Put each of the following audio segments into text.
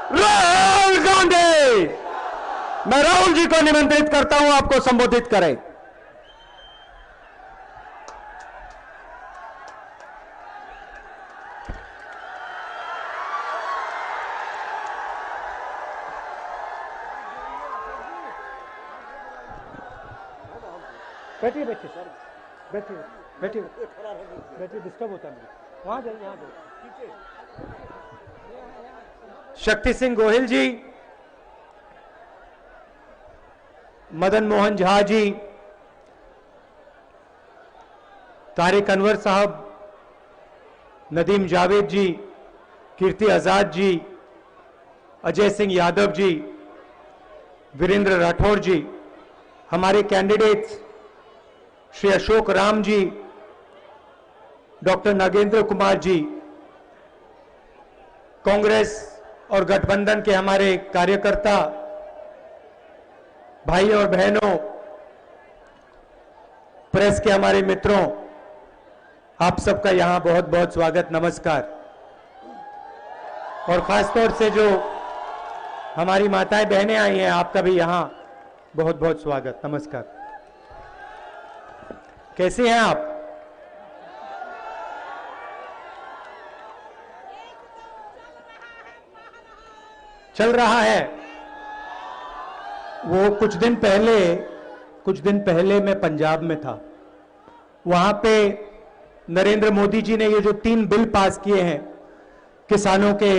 राहुल गांधी। मैं राहुल जी को निमंत्रित करता हूं, आपको संबोधित करें। बैठिए बैठिए सर, बैठिए बैठिए बैठिए, डिस्टर्ब होता है मुझे। वहां जाइए, यहाँ जाइए। शक्ति सिंह गोहिल जी, मदन मोहन झा जी, तारिक अनवर साहब, नदीम जावेद जी, कीर्ति आजाद जी, अजय सिंह यादव जी, वीरेंद्र राठौर जी, हमारे कैंडिडेट्स श्री अशोक राम जी, डॉक्टर नागेंद्र कुमार जी, कांग्रेस और गठबंधन के हमारे कार्यकर्ता भाई और बहनों, प्रेस के हमारे मित्रों, आप सबका यहां बहुत बहुत स्वागत, नमस्कार। और खासतौर से जो हमारी माताएं बहनें आई हैं, आपका भी यहां बहुत बहुत स्वागत, नमस्कार। कैसे हैं आप? चल रहा है। वो कुछ दिन पहले मैं पंजाब में था। वहां पे नरेंद्र मोदी जी ने ये जो 3 बिल पास किए हैं, किसानों के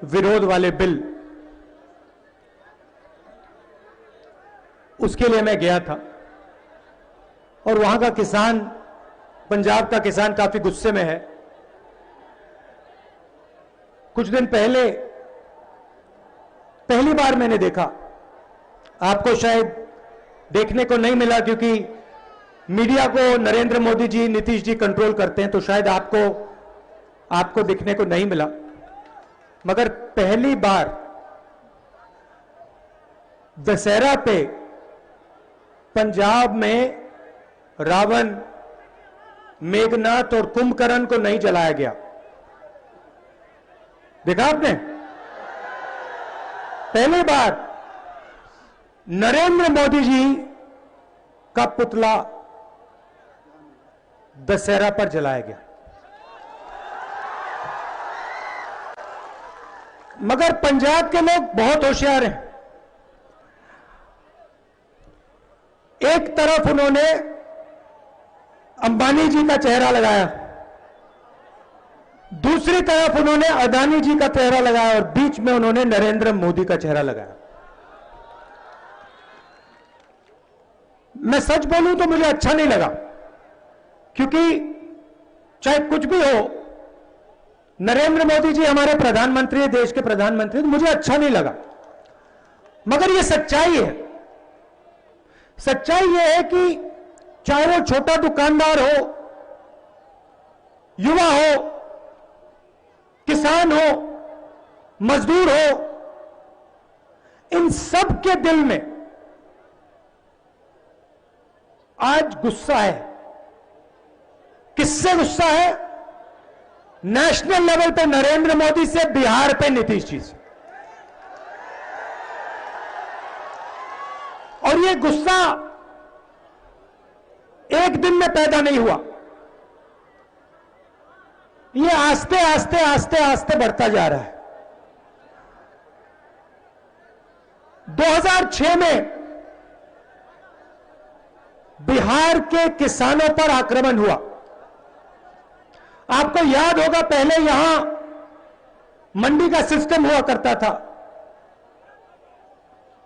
विरोध वाले बिल, उसके लिए मैं गया था। और वहां का किसान, पंजाब का किसान काफी गुस्से में है। कुछ दिन पहले पहली बार मैंने देखा, आपको शायद देखने को नहीं मिला क्योंकि मीडिया को नरेंद्र मोदी जी, नीतीश जी कंट्रोल करते हैं, तो शायद आपको दिखने को नहीं मिला। मगर पहली बार दशहरा पे पंजाब में रावण, मेघनाथ और कुंभकर्ण को नहीं जलाया गया। देखा आपने? पहली बार नरेंद्र मोदी जी का पुतला दशहरा पर जलाया गया। मगर पंजाब के लोग बहुत होशियार हैं। एक तरफ उन्होंने अंबानी जी का चेहरा लगाया, दूसरी तरफ उन्होंने अदानी जी का चेहरा लगाया और बीच में उन्होंने नरेंद्र मोदी का चेहरा लगाया। मैं सच बोलूं तो मुझे अच्छा नहीं लगा, क्योंकि चाहे कुछ भी हो, नरेंद्र मोदी जी हमारे प्रधानमंत्री, देश के प्रधानमंत्री, तो मुझे अच्छा नहीं लगा। मगर यह सच्चाई है। सच्चाई यह है कि चाहे वो छोटा दुकानदार हो, युवा हो, किसान हो, मजदूर हो, इन सब के दिल में आज गुस्सा है। किससे गुस्सा है? नेशनल लेवल पे नरेंद्र मोदी से, बिहार पे नीतीश जी से। और ये गुस्सा एक दिन में पैदा नहीं हुआ, ये आस्ते आस्ते आस्ते आस्ते बढ़ता जा रहा है। 2006 में बिहार के किसानों पर आक्रमण हुआ। आपको याद होगा, पहले यहां मंडी का सिस्टम हुआ करता था,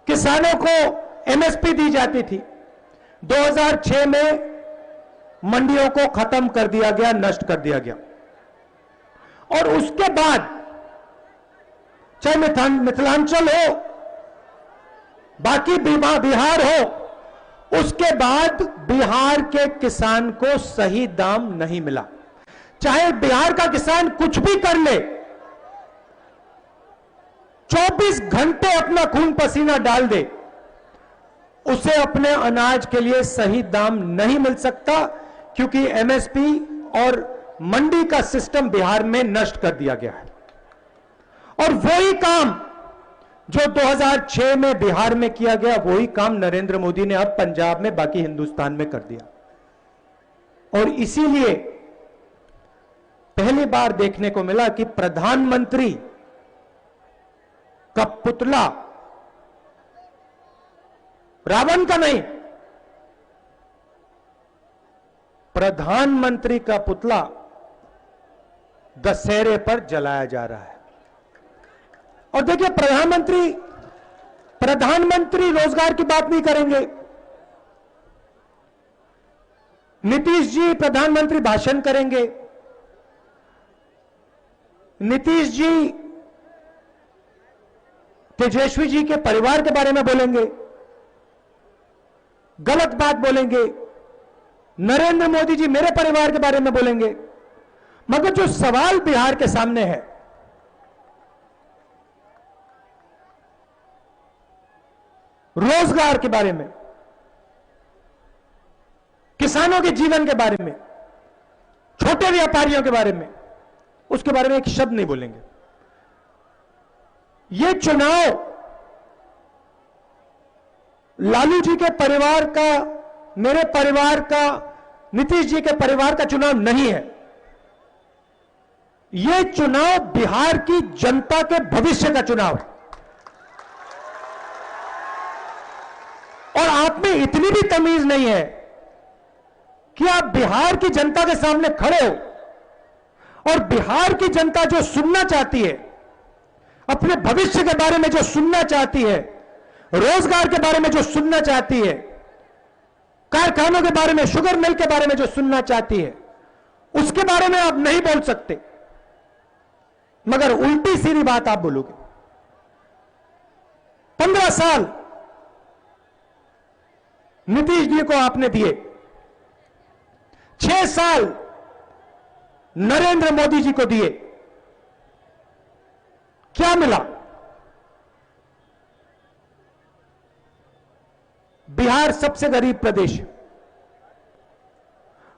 किसानों को एमएसपी दी जाती थी। 2006 में मंडियों को खत्म कर दिया गया, नष्ट कर दिया गया। और उसके बाद चाहे मिथिलांचल हो, बाकी बिहार हो, उसके बाद बिहार के किसान को सही दाम नहीं मिला। चाहे बिहार का किसान कुछ भी कर ले, 24 घंटे अपना खून पसीना डाल दे, उसे अपने अनाज के लिए सही दाम नहीं मिल सकता, क्योंकि एमएसपी और मंडी का सिस्टम बिहार में नष्ट कर दिया गया है। और वही काम जो 2006 में बिहार में किया गया वही काम नरेंद्र मोदी ने अब पंजाब में, बाकी हिंदुस्तान में कर दिया। और इसीलिए पहली बार देखने को मिला कि प्रधानमंत्री का पुतला, रावण का नहीं, प्रधानमंत्री का पुतला दशहरे पर जलाया जा रहा है। और देखिए, प्रधानमंत्री रोजगार की बात नहीं करेंगे। नीतीश जी प्रधानमंत्री भाषण करेंगे, नीतीश जी तेजस्वी जी के परिवार के बारे में बोलेंगे, गलत बात बोलेंगे। नरेंद्र मोदी जी मेरे परिवार के बारे में बोलेंगे। मगर जो सवाल बिहार के सामने है, रोजगार के बारे में, किसानों के जीवन के बारे में, छोटे व्यापारियों के बारे में, उसके बारे में एक शब्द नहीं बोलेंगे। यह चुनाव लालू जी के परिवार का, मेरे परिवार का, नीतीश जी के परिवार का चुनाव नहीं है। यह चुनाव बिहार की जनता के भविष्य का चुनाव है। और आप में इतनी भी तमीज नहीं है कि आप बिहार की जनता के सामने खड़े हो और बिहार की जनता जो सुनना चाहती है, अपने भविष्य के बारे में जो सुनना चाहती है, रोजगार के बारे में जो सुनना चाहती है, कारखानों के बारे में, शुगर मिल के बारे में जो सुनना चाहती है, उसके बारे में आप नहीं बोल सकते, मगर उल्टी सीधी बात आप बोलोगे। 15 साल नीतीश जी को आपने दिए, 6 साल नरेंद्र मोदी जी को दिए, क्या मिला? बिहार सबसे गरीब प्रदेश है।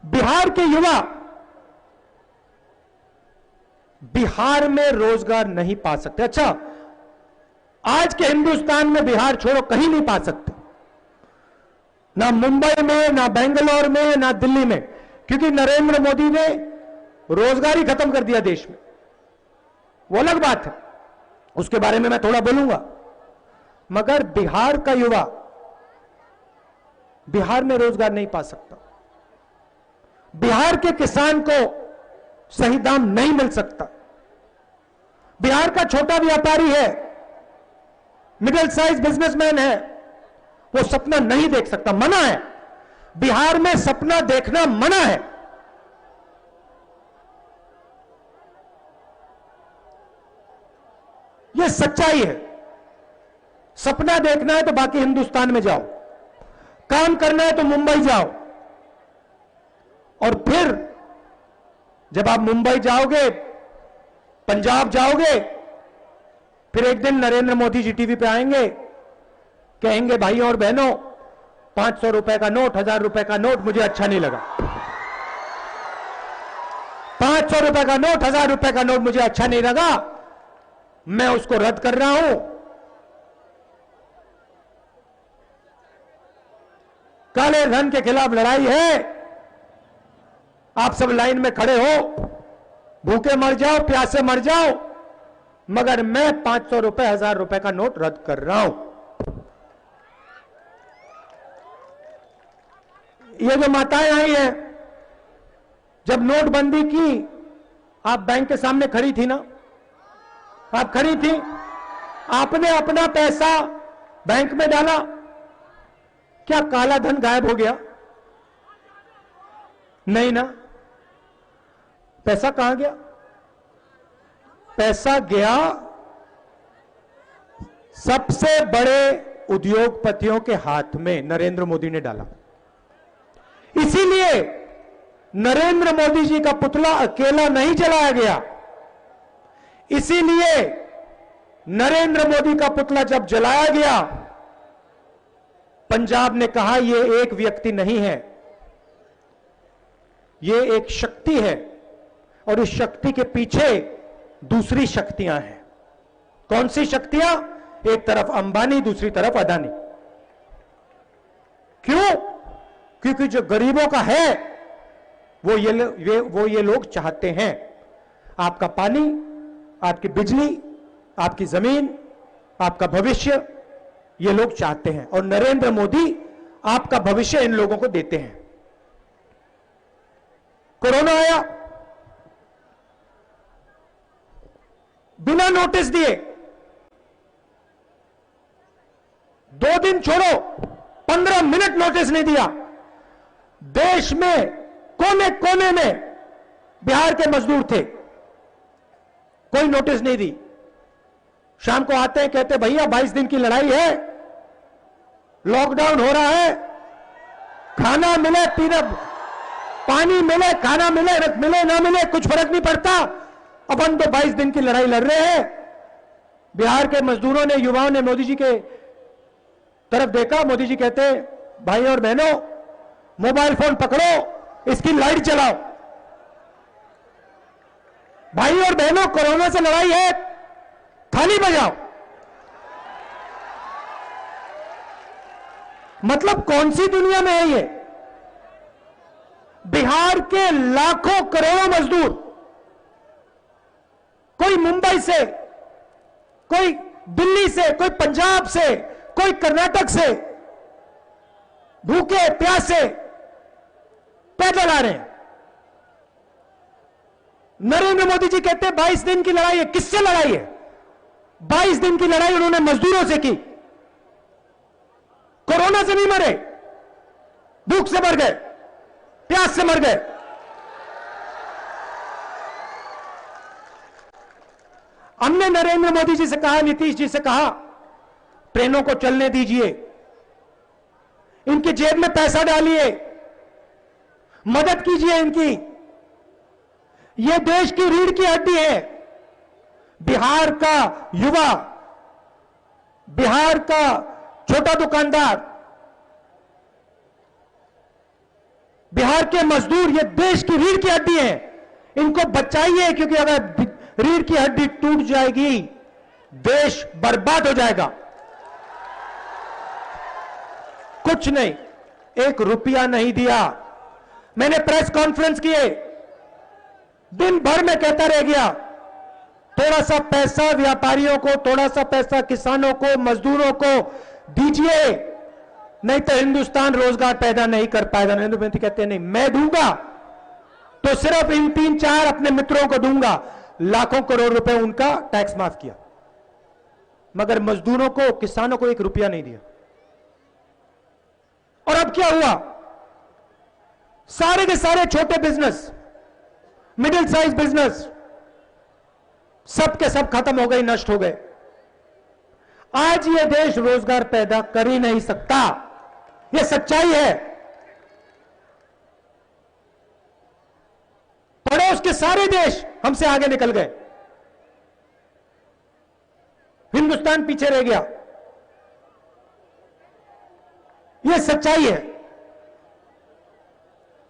बिहार के युवा बिहार में रोजगार नहीं पा सकते। अच्छा, आज के हिंदुस्तान में बिहार छोड़ो, कहीं नहीं पा सकते, ना मुंबई में, ना बेंगलोर में, ना दिल्ली में, क्योंकि नरेंद्र मोदी ने रोजगार ही खत्म कर दिया देश में। वो अलग बात है, उसके बारे में मैं थोड़ा बोलूंगा। मगर बिहार का युवा बिहार में रोजगार नहीं पा सकता। बिहार के किसान को सही दाम नहीं मिल सकता। बिहार का छोटा व्यापारी है, मिडिल साइज बिजनेसमैन है, वो सपना नहीं देख सकता, मना है। बिहार में सपना देखना मना है। यह सच्चाई है। सपना देखना है तो बाकी हिंदुस्तान में जाओ, काम करना है तो मुंबई जाओ, और फिर जब आप मुंबई जाओगे, पंजाब जाओगे, फिर एक दिन नरेंद्र मोदी जी टीवी पे आएंगे, कहेंगे भाई और बहनों, 500 रुपए का नोट, 1000 रुपए का नोट मुझे अच्छा नहीं लगा। 500 रुपए का नोट, 1000 रुपए का नोट मुझे अच्छा नहीं लगा, मैं उसको रद्द कर रहा हूं। काले धन के खिलाफ लड़ाई है। आप सब लाइन में खड़े हो, भूखे मर जाओ, प्यासे मर जाओ, मगर मैं 500 रुपए, 1000 रुपए का नोट रद्द कर रहा हूं। ये जो माताएं आई हैं, जब नोटबंदी की, आप बैंक के सामने खड़ी थी ना, आप खड़ी थी, आपने अपना पैसा बैंक में डाला, क्या काला धन गायब हो गया? नहीं ना। पैसा कहां गया? पैसा गया सबसे बड़े उद्योगपतियों के हाथ में, नरेंद्र मोदी ने डाला। इसीलिए नरेंद्र मोदी जी का पुतला अकेला नहीं जलाया गया। इसीलिए नरेंद्र मोदी का पुतला जब जलाया गया, पंजाब ने कहा यह एक व्यक्ति नहीं है, यह एक शक्ति है, और इस शक्ति के पीछे दूसरी शक्तियां हैं। कौन सी शक्तियां? एक तरफ अंबानी, दूसरी तरफ अदानी। क्यों? क्योंकि जो गरीबों का है वो ये लोग चाहते हैं आपका पानी, आपकी बिजली, आपकी जमीन, आपका भविष्य, ये लोग चाहते हैं। और नरेंद्र मोदी आपका भविष्य इन लोगों को देते हैं। कोरोना आया, बिना नोटिस दिए 2 दिन छोड़ो, 15 मिनट नोटिस नहीं दिया। देश में कोने कोने में बिहार के मजदूर थे, कोई नोटिस नहीं दी। शाम को आते हैं, कहते भैया 22 दिन की लड़ाई है, लॉकडाउन हो रहा है, खाना मिले, पीने पानी मिले, खाना मिले, मिले ना मिले कुछ फर्क नहीं पड़ता, अपन तो 22 दिन की लड़ाई लड़ रहे हैं। बिहार के मजदूरों ने, युवाओं ने मोदी जी के तरफ देखा। मोदी जी कहते भाई और बहनों, मोबाइल फोन पकड़ो, इसकी लाइट चलाओ। भाई और बहनों, कोरोना से लड़ाई है, थाली बजाओ। मतलब कौन सी दुनिया में है ये? बिहार के लाखों करोड़ों मजदूर, कोई मुंबई से, कोई दिल्ली से, कोई पंजाब से, कोई कर्नाटक से, भूखे प्यासे पैदल आ रहे हैं। नरेंद्र मोदी जी कहते हैं 22 दिन की लड़ाई है। किससे लड़ाई है? 22 दिन की लड़ाई उन्होंने मजदूरों से की। कोरोना से नहीं मरे, भूख से मर गए, प्यास से मर गए। हमने नरेंद्र मोदी जी से कहा, नीतीश जी से कहा, ट्रेनों को चलने दीजिए, इनकी जेब में पैसा डालिए, मदद कीजिए इनकी। यह देश की रीढ़ की हड्डी है। बिहार का युवा, बिहार का छोटा दुकानदार, बिहार के मजदूर, ये देश की रीढ़ की हड्डी है। इनको बचाइए, क्योंकि अगर रीढ़ की हड्डी टूट जाएगी, देश बर्बाद हो जाएगा। कुछ नहीं, 1 रुपया नहीं दिया। मैंने प्रेस कॉन्फ्रेंस किए, दिन भर में कहता रह गया, थोड़ा सा पैसा व्यापारियों को, थोड़ा सा पैसा किसानों को, मजदूरों को दीजिए, नहीं तो हिंदुस्तान रोजगार पैदा नहीं कर पाएगा। नरेंद्र मोदी कहते हैं नहीं, मैं दूंगा तो सिर्फ इन 3-4 अपने मित्रों को दूंगा। लाखों करोड़ रुपए उनका टैक्स माफ किया, मगर मजदूरों को, किसानों को 1 रुपया नहीं दिया। और अब क्या हुआ? सारे के सारे छोटे बिजनेस, मिडिल साइज बिजनेस, सब के सब खत्म हो गए, नष्ट हो गए। आज यह देश रोजगार पैदा कर ही नहीं सकता, यह सच्चाई है। पड़ोस के सारे देश हमसे आगे निकल गए, हिंदुस्तान पीछे रह गया। यह सच्चाई है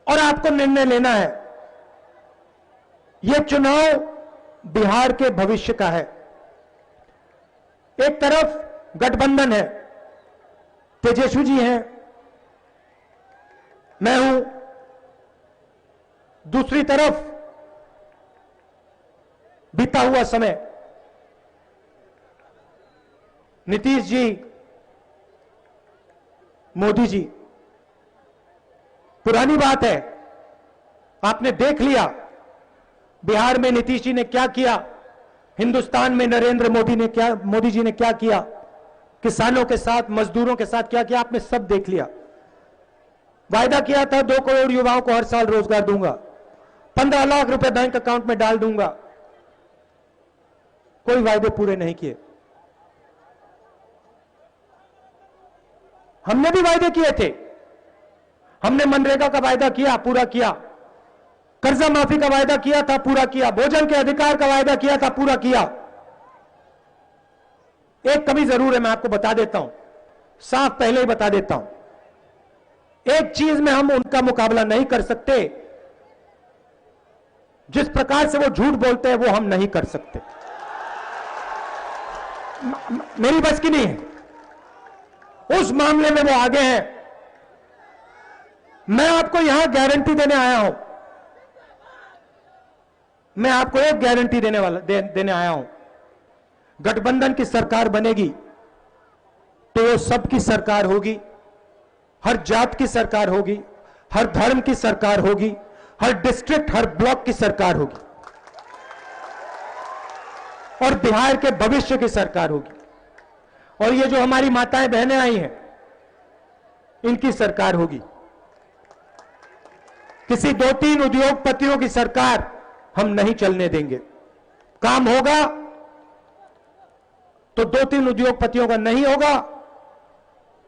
और आपको निर्णय लेना है। यह चुनाव बिहार के भविष्य का है। एक तरफ गठबंधन है, तेजस्वी जी हैं, मैं हूं। दूसरी तरफ बीता हुआ समय, नीतीश जी, मोदी जी। पुरानी बात है, आपने देख लिया बिहार में नीतीश जी ने क्या किया, हिंदुस्तान में नरेंद्र मोदी जी ने क्या किया, किसानों के साथ, मजदूरों के साथ क्या किया, आपने सब देख लिया। वायदा किया था 2 करोड़ युवाओं को हर साल रोजगार दूंगा, 15 लाख रुपए बैंक अकाउंट में डाल दूंगा। कोई वायदे पूरे नहीं किए। हमने भी वायदे किए थे, हमने मनरेगा का वायदा किया, पूरा किया, कर्जा माफी का वायदा किया था, पूरा किया, भोजन के अधिकार का वायदा किया था, पूरा किया। एक कमी जरूर है, मैं आपको बता देता हूं, साफ पहले ही बता देता हूं। एक चीज में हम उनका मुकाबला नहीं कर सकते, जिस प्रकार से वो झूठ बोलते हैं वो हम नहीं कर सकते। मेरी बस की नहीं है। उस मामले में वो आगे हैं। मैं आपको यहां गारंटी देने आया हूं, मैं आपको एक गारंटी देने आया हूं। गठबंधन की सरकार बनेगी तो वो सबकी सरकार होगी, हर जात की सरकार होगी, हर धर्म की सरकार होगी, हर डिस्ट्रिक्ट, हर ब्लॉक की सरकार होगी और बिहार के भविष्य की सरकार होगी। और ये जो हमारी माताएं बहनें आई हैं, इनकी सरकार होगी। किसी 2-3 उद्योगपतियों की सरकार हम नहीं चलने देंगे। काम होगा तो 2-3 उद्योगपतियों का नहीं होगा,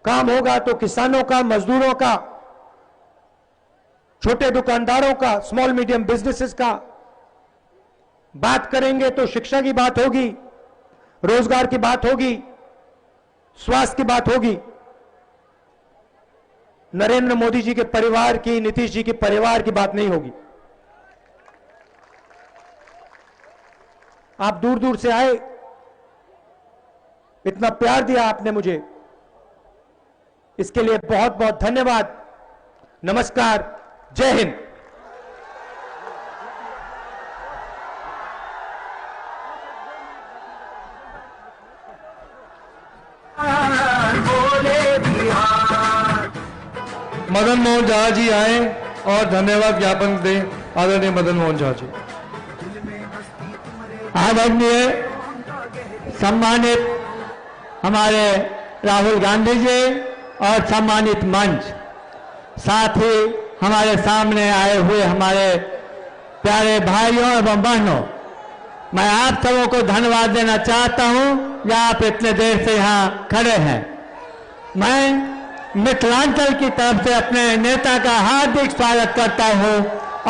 काम होगा तो किसानों का, मजदूरों का, छोटे दुकानदारों का, स्मॉल मीडियम बिजनेसेस का। बात करेंगे तो शिक्षा की बात होगी, रोजगार की बात होगी, स्वास्थ्य की बात होगी। नरेंद्र मोदी जी के परिवार की, नीतीश जी के परिवार की बात नहीं होगी। आप दूर दूर से आए, इतना प्यार दिया आपने मुझे, इसके लिए बहुत बहुत धन्यवाद। नमस्कार, जय हिंद। मदन मोहन झा जी आए और धन्यवाद ज्ञापन दें। आदरणीय मदन मोहन झा जी। आदरणीय सम्मानित हमारे राहुल गांधी जी और सम्मानित मंच, साथ ही हमारे सामने आए हुए हमारे प्यारे भाइयों एवं बहनों, मैं आप सबों को धन्यवाद देना चाहता हूं कि आप इतने देर से यहाँ खड़े हैं। मैं मिथिलांचल की तरफ से अपने नेता का हार्दिक स्वागत करता हूं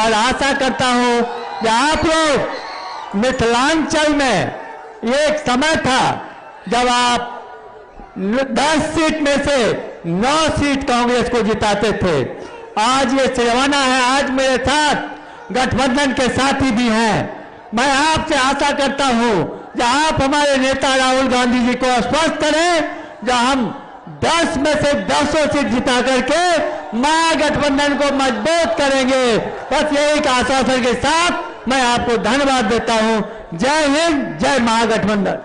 और आशा करता हूं कि आप लोग मिथिलांचल में एक समय था जब आप 10 सीट में से 9 सीट कांग्रेस को जिताते थे। आज ये जमाना है, आज मेरे साथ गठबंधन के साथी भी हैं। मैं आपसे आशा करता हूं कि आप हमारे नेता राहुल गांधी जी को आश्वस्त करें, जो हम 10 में से 10 सीट जिता करके महागठबंधन को मजबूत करेंगे। बस यही आश्वासन के साथ मैं आपको धन्यवाद देता हूं। जय हिंद, जय महागठबंधन।